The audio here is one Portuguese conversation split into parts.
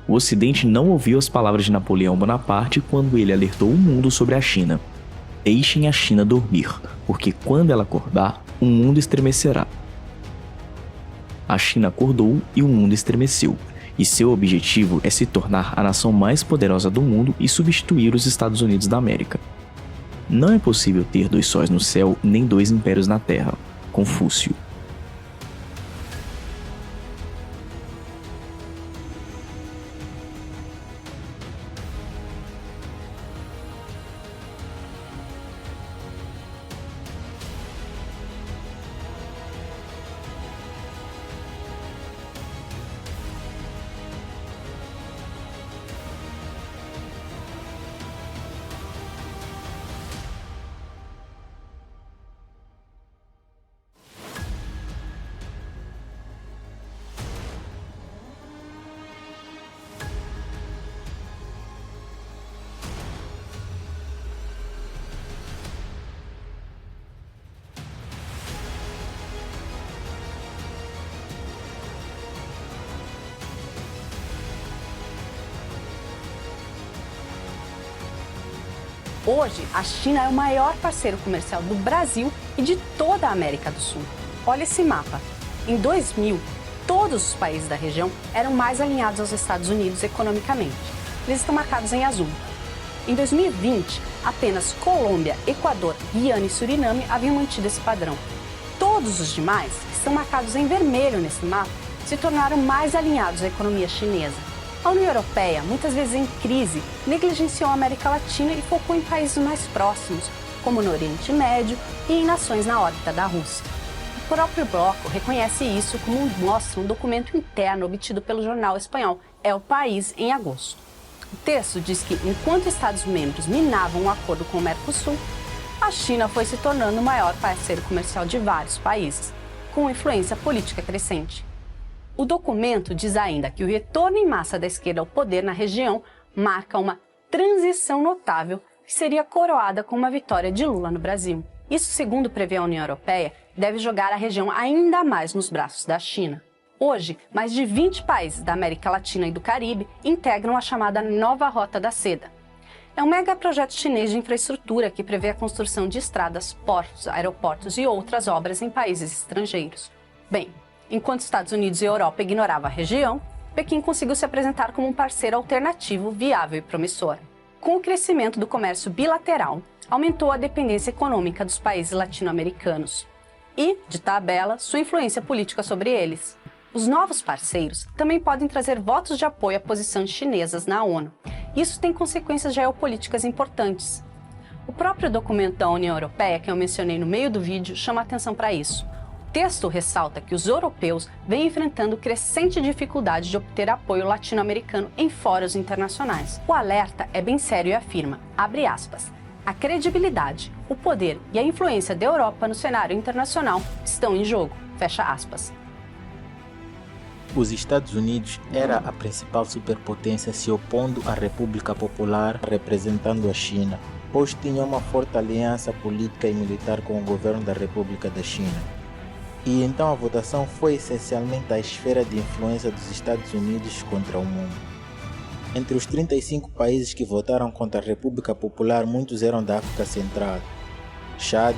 O Ocidente não ouviu as palavras de Napoleão Bonaparte quando ele alertou o mundo sobre a China. Deixem a China dormir, porque quando ela acordar, o mundo estremecerá. A China acordou e o mundo estremeceu, e seu objetivo é se tornar a nação mais poderosa do mundo e substituir os Estados Unidos da América. Não é possível ter 2 sóis no céu nem 2 impérios na terra. Confúcio. Hoje, a China é o maior parceiro comercial do Brasil e de toda a América do Sul. Olha esse mapa. Em 2000, todos os países da região eram mais alinhados aos Estados Unidos economicamente. Eles estão marcados em azul. Em 2020, apenas Colômbia, Equador, Guiana e Suriname haviam mantido esse padrão. Todos os demais, que estão marcados em vermelho nesse mapa, se tornaram mais alinhados à economia chinesa. A União Europeia, muitas vezes em crise, negligenciou a América Latina e focou em países mais próximos, como no Oriente Médio e em nações na órbita da Rússia. O próprio bloco reconhece isso, como mostra um documento interno obtido pelo jornal espanhol El País em agosto. O texto diz que, enquanto Estados-membros minavam um acordo com o Mercosul, a China foi se tornando o maior parceiro comercial de vários países, com influência política crescente. O documento diz ainda que o retorno em massa da esquerda ao poder na região marca uma transição notável que seria coroada com uma vitória de Lula no Brasil. Isso, segundo prevê a União Europeia, deve jogar a região ainda mais nos braços da China. Hoje, mais de 20 países da América Latina e do Caribe integram a chamada Nova Rota da Seda. É um megaprojeto chinês de infraestrutura que prevê a construção de estradas, portos, aeroportos e outras obras em países estrangeiros. Bem, enquanto Estados Unidos e Europa ignoravam a região, Pequim conseguiu se apresentar como um parceiro alternativo, viável e promissor. Com o crescimento do comércio bilateral, aumentou a dependência econômica dos países latino-americanos e, de tabela, sua influência política sobre eles. Os novos parceiros também podem trazer votos de apoio a posições chinesas na ONU. Isso tem consequências geopolíticas importantes. O próprio documento da União Europeia, que eu mencionei no meio do vídeo, chama atenção para isso. O texto ressalta que os europeus vêm enfrentando crescente dificuldade de obter apoio latino-americano em fóruns internacionais. O alerta é bem sério e afirma, abre aspas, a credibilidade, o poder e a influência da Europa no cenário internacional estão em jogo, fecha aspas. Os Estados Unidos era a principal superpotência se opondo à República Popular, representando a China, pois tinha uma forte aliança política e militar com o governo da República da China. E então a votação foi essencialmente a esfera de influência dos Estados Unidos contra o mundo. Entre os 35 países que votaram contra a República Popular, muitos eram da África Central: Chad,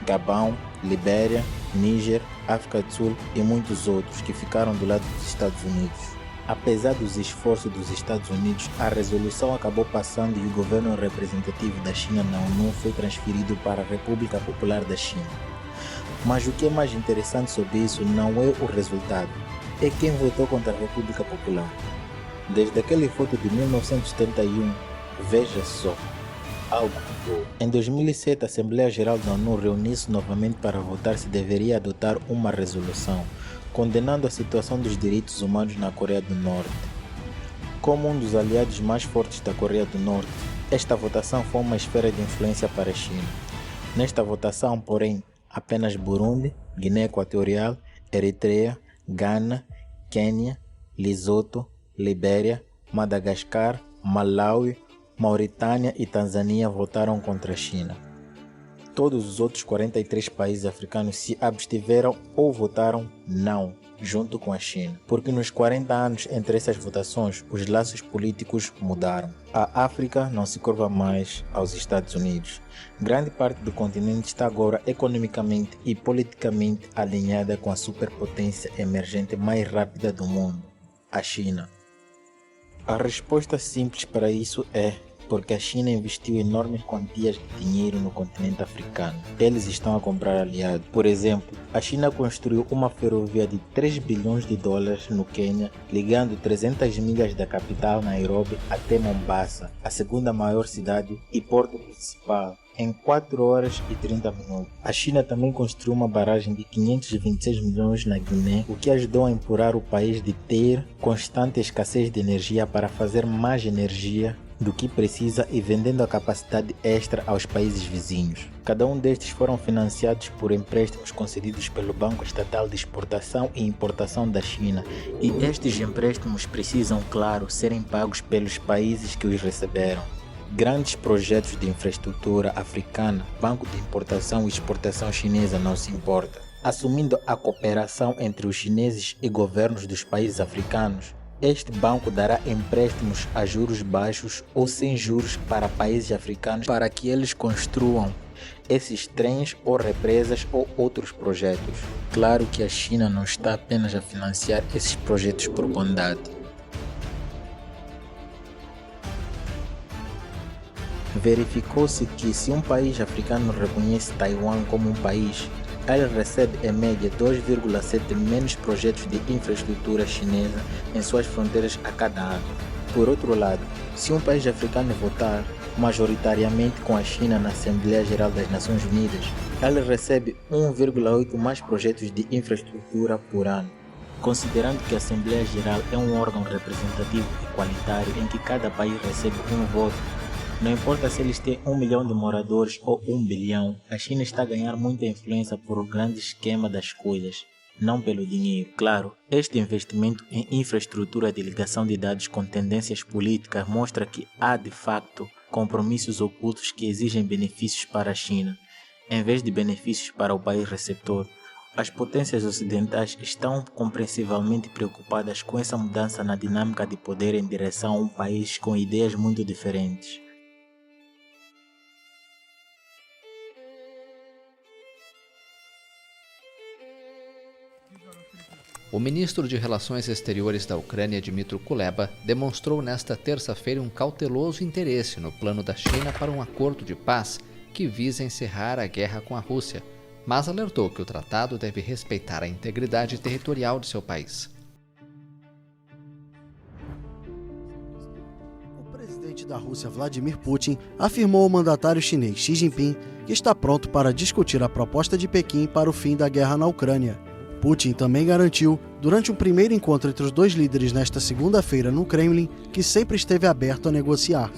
Gabão, Libéria, Níger, África do Sul e muitos outros que ficaram do lado dos Estados Unidos. Apesar dos esforços dos Estados Unidos, a resolução acabou passando e o governo representativo da China na ONU foi transferido para a República Popular da China. Mas o que é mais interessante sobre isso não é o resultado, é quem votou contra a República Popular. Desde aquele voto de 1971, veja só, algo mudou. Em 2007, a Assembleia Geral da ONU reuniu-se novamente para votar se deveria adotar uma resolução, condenando a situação dos direitos humanos na Coreia do Norte. Como um dos aliados mais fortes da Coreia do Norte, esta votação foi uma esfera de influência para a China. Nesta votação, porém, apenas Burundi, Guiné Equatorial, Eritreia, Gana, Quênia, Lesoto, Libéria, Madagascar, Malawi, Mauritânia e Tanzânia votaram contra a China. Todos os outros 43 países africanos se abstiveram ou votaram não. junto com a China, porque nos 40 anos entre essas votações, os laços políticos mudaram. A África não se curva mais aos Estados Unidos. Grande parte do continente está agora economicamente e politicamente alinhada com a superpotência emergente mais rápida do mundo, a China. A resposta simples para isso é porque a China investiu enormes quantias de dinheiro no continente africano. Eles estão a comprar aliados. Por exemplo, a China construiu uma ferrovia de 3 bilhões de dólares no Quênia, ligando 300 milhas da capital Nairobi até Mombasa, a segunda maior cidade e porto principal, em 4 horas e 30 minutos. A China também construiu uma barragem de 526 milhões na Guiné, o que ajudou a empurrar o país de ter constante escassez de energia para fazer mais energia do que precisa e vendendo a capacidade extra aos países vizinhos. Cada um destes foram financiados por empréstimos concedidos pelo Banco Estatal de Exportação e Importação da China, e estes empréstimos precisam, claro, serem pagos pelos países que os receberam. Grandes projetos de infraestrutura africana, Banco de Importação e Exportação chinesa não se importa. Assumindo a cooperação entre os chineses e governos dos países africanos, este banco dará empréstimos a juros baixos ou sem juros para países africanos para que eles construam esses trens ou represas ou outros projetos. Claro que a China não está apenas a financiar esses projetos por bondade. Verificou-se que se um país africano reconhece Taiwan como um país, ele recebe em média 2,7 menos projetos de infraestrutura chinesa em suas fronteiras a cada ano. Por outro lado, se um país africano votar majoritariamente com a China na Assembleia Geral das Nações Unidas, ele recebe 1,8 mais projetos de infraestrutura por ano. Considerando que a Assembleia Geral é um órgão representativo igualitário em que cada país recebe um voto, não importa se eles têm 1 milhão de moradores ou 1 bilhão, a China está a ganhar muita influência por o grande esquema das coisas, não pelo dinheiro. Claro, este investimento em infraestrutura de ligação de dados com tendências políticas mostra que há, de facto, compromissos ocultos que exigem benefícios para a China, em vez de benefícios para o país receptor. As potências ocidentais estão compreensivelmente preocupadas com essa mudança na dinâmica de poder em direção a um país com ideias muito diferentes. O ministro de Relações Exteriores da Ucrânia, Dmytro Kuleba, demonstrou nesta terça-feira um cauteloso interesse no plano da China para um acordo de paz que visa encerrar a guerra com a Rússia, mas alertou que o tratado deve respeitar a integridade territorial de seu país. O presidente da Rússia, Vladimir Putin, afirmou ao mandatário chinês Xi Jinping que está pronto para discutir a proposta de Pequim para o fim da guerra na Ucrânia. Putin também garantiu, durante um primeiro encontro entre os dois líderes nesta segunda-feira no Kremlin, que sempre esteve aberto a negociar.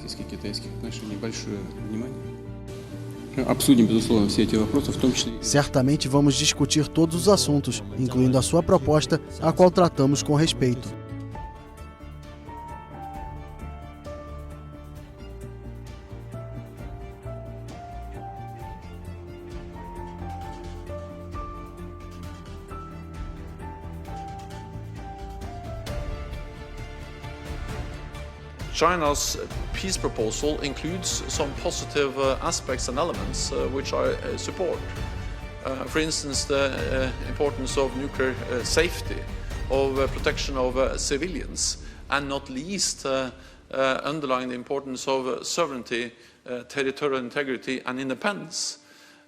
Certamente vamos discutir todos os assuntos, incluindo a sua proposta, a qual tratamos com respeito. China's peace proposal includes some positive aspects and elements which I support. For instance, the importance of nuclear safety, of protection of civilians, and not least underlying the importance of sovereignty, territorial integrity and independence.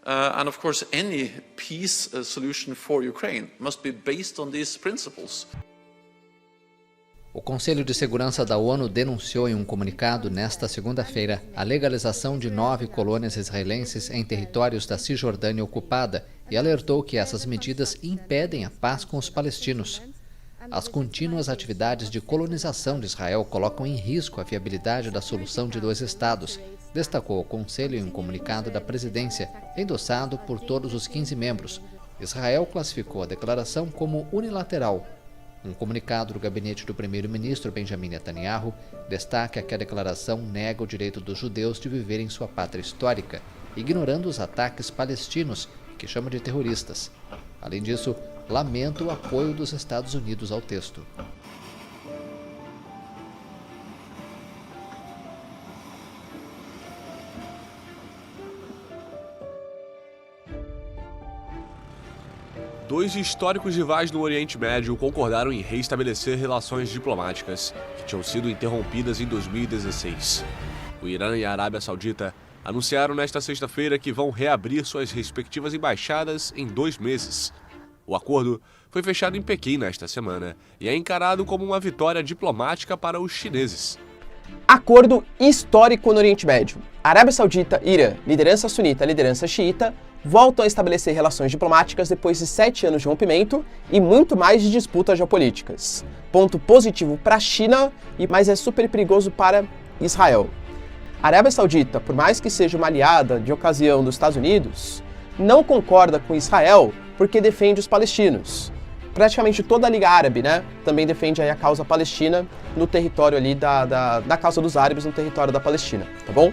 And of course, any peace solution for Ukraine must be based on these principles. O Conselho de Segurança da ONU denunciou em um comunicado nesta segunda-feira a legalização de 9 colônias israelenses em territórios da Cisjordânia ocupada e alertou que essas medidas impedem a paz com os palestinos. As contínuas atividades de colonização de Israel colocam em risco a viabilidade da solução de 2 estados, destacou o Conselho em um comunicado da presidência, endossado por todos os 15 membros. Israel classificou a declaração como unilateral. Um comunicado do gabinete do primeiro-ministro Benjamin Netanyahu destaca que a declaração nega o direito dos judeus de viver em sua pátria histórica, ignorando os ataques palestinos, que chama de terroristas. Além disso, lamenta o apoio dos Estados Unidos ao texto. Dois históricos rivais no Oriente Médio concordaram em reestabelecer relações diplomáticas que tinham sido interrompidas em 2016. O Irã e a Arábia Saudita anunciaram nesta sexta-feira que vão reabrir suas respectivas embaixadas em 2 meses. O acordo foi fechado em Pequim nesta semana e é encarado como uma vitória diplomática para os chineses. Acordo histórico no Oriente Médio. Arábia Saudita, Irã, liderança sunita, liderança xiita, voltam a estabelecer relações diplomáticas depois de 7 anos de rompimento e muito mais de disputas geopolíticas. Ponto positivo para a China, mas é super perigoso para Israel. A Arábia Saudita, por mais que seja uma aliada de ocasião dos Estados Unidos, não concorda com Israel porque defende os palestinos. Praticamente toda a Liga Árabe, também defende aí a causa palestina no território ali da causa dos árabes no território da Palestina, tá bom?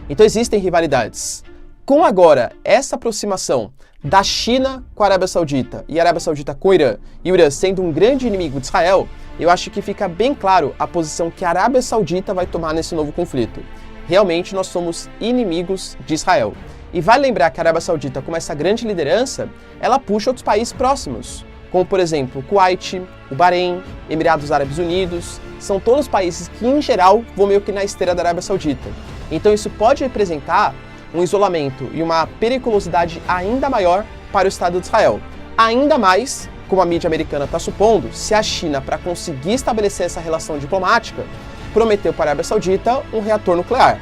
Então existem rivalidades. Com agora essa aproximação da China com a Arábia Saudita e a Arábia Saudita com o Irã, e o Irã sendo um grande inimigo de Israel, eu acho que fica bem claro a posição que a Arábia Saudita vai tomar nesse novo conflito. Realmente nós somos inimigos de Israel. E vale lembrar que a Arábia Saudita, como essa grande liderança, ela puxa outros países próximos, como por exemplo o Kuwait, o Bahrein, Emirados Árabes Unidos, são todos países que em geral vão meio que na esteira da Arábia Saudita. Então isso pode representar um isolamento e uma periculosidade ainda maior para o Estado de Israel. Ainda mais, como a mídia americana está supondo, se a China, para conseguir estabelecer essa relação diplomática, prometeu para a Arábia Saudita um reator nuclear.